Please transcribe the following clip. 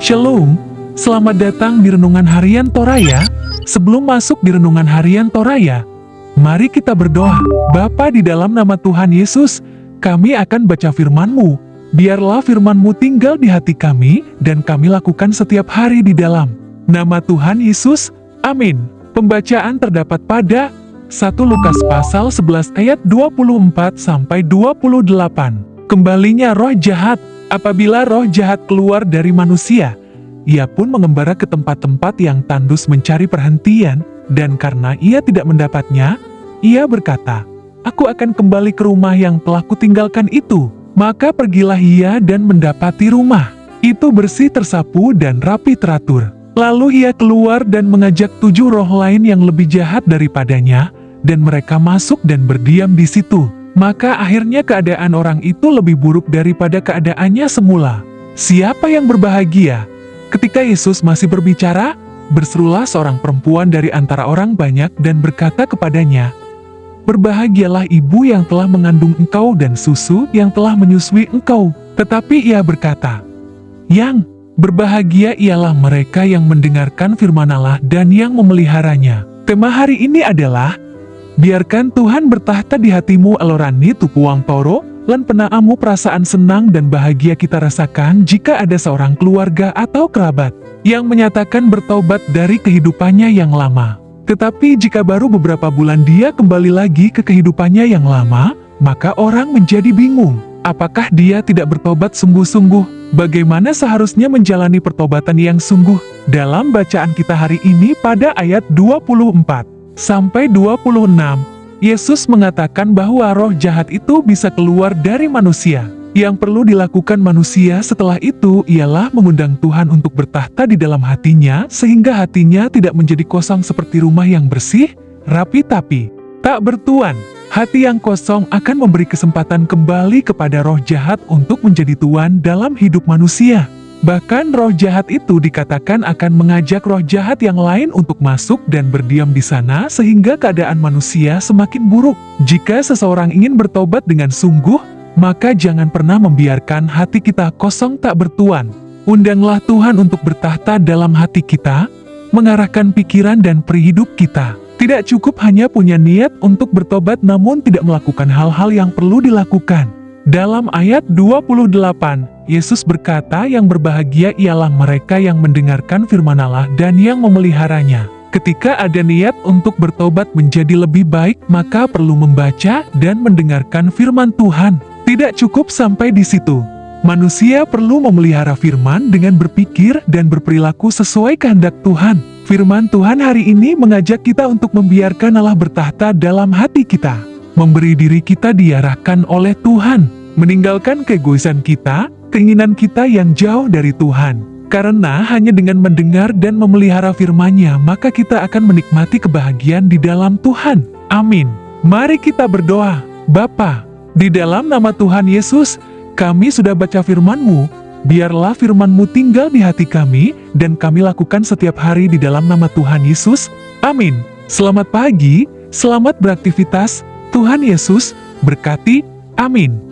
Shalom, selamat datang di Renungan Harian Toraya. Sebelum masuk di Renungan Harian Toraya, mari kita berdoa. Bapa, di dalam nama Tuhan Yesus, kami akan baca firman-Mu. Biarlah firman-Mu tinggal di hati kami, dan kami lakukan setiap hari di dalam nama Tuhan Yesus. Amin. Pembacaan terdapat pada 1 Lukas pasal 11 ayat 24-28. Kembalinya roh jahat. Apabila roh jahat keluar dari manusia, ia pun mengembara ke tempat-tempat yang tandus mencari perhentian, dan karena ia tidak mendapatnya, ia berkata, "Aku akan kembali ke rumah yang telah kutinggalkan itu." Maka pergilah ia dan mendapati rumah itu bersih, tersapu, dan rapi teratur. Lalu ia keluar dan mengajak 7 roh lain yang lebih jahat daripadanya, dan mereka masuk dan berdiam di situ. Maka akhirnya keadaan orang itu lebih buruk daripada keadaannya semula. Siapa yang berbahagia? Ketika Yesus masih berbicara, berserulah seorang perempuan dari antara orang banyak dan berkata kepadanya, "Berbahagialah ibu yang telah mengandung engkau dan susu yang telah menyusui engkau." Tetapi ia berkata, "Yang berbahagia ialah mereka yang mendengarkan firman Allah dan yang memeliharanya." Tema hari ini adalah, biarkan Tuhan bertahta di hatimu. Alorani tupuang toro, lan penaamu perasaan senang dan bahagia kita rasakan jika ada seorang keluarga atau kerabat yang menyatakan bertobat dari kehidupannya yang lama. Tetapi jika baru beberapa bulan dia kembali lagi ke kehidupannya yang lama, maka orang menjadi bingung. Apakah dia tidak bertobat sungguh-sungguh? Bagaimana seharusnya menjalani pertobatan yang sungguh? Dalam bacaan kita hari ini pada ayat 24-26, Yesus mengatakan bahwa roh jahat itu bisa keluar dari manusia. Yang perlu dilakukan manusia setelah itu ialah mengundang Tuhan untuk bertahta di dalam hatinya, sehingga hatinya tidak menjadi kosong seperti rumah yang bersih, rapi tapi tak bertuan. Hati yang kosong akan memberi kesempatan kembali kepada roh jahat untuk menjadi tuan dalam hidup manusia. Bahkan roh jahat itu dikatakan akan mengajak roh jahat yang lain untuk masuk dan berdiam di sana, sehingga keadaan manusia semakin buruk. Jika seseorang ingin bertobat dengan sungguh, maka jangan pernah membiarkan hati kita kosong tak bertuan. Undanglah Tuhan untuk bertahta dalam hati kita, mengarahkan pikiran dan perihidup kita. Tidak cukup hanya punya niat untuk bertobat namun tidak melakukan hal-hal yang perlu dilakukan. Dalam ayat 28, Yesus berkata yang berbahagia ialah mereka yang mendengarkan firman Allah dan yang memeliharanya. Ketika ada niat untuk bertobat menjadi lebih baik, maka perlu membaca dan mendengarkan firman Tuhan. Tidak cukup sampai di situ. Manusia perlu memelihara firman dengan berpikir dan berperilaku sesuai kehendak Tuhan. Firman Tuhan hari ini mengajak kita untuk membiarkan Allah bertahta dalam hati kita. Memberi diri kita diarahkan oleh Tuhan, meninggalkan keegoisan kita, keinginan kita yang jauh dari Tuhan. Karena hanya dengan mendengar dan memelihara firman-Nya, maka kita akan menikmati kebahagiaan di dalam Tuhan. Amin. Mari kita berdoa. Bapa, di dalam nama Tuhan Yesus, kami sudah baca firman-Mu. Biarlah firman-Mu tinggal di hati kami, dan kami lakukan setiap hari di dalam nama Tuhan Yesus. Amin. Selamat pagi, selamat beraktivitas. Tuhan Yesus berkati. Amin.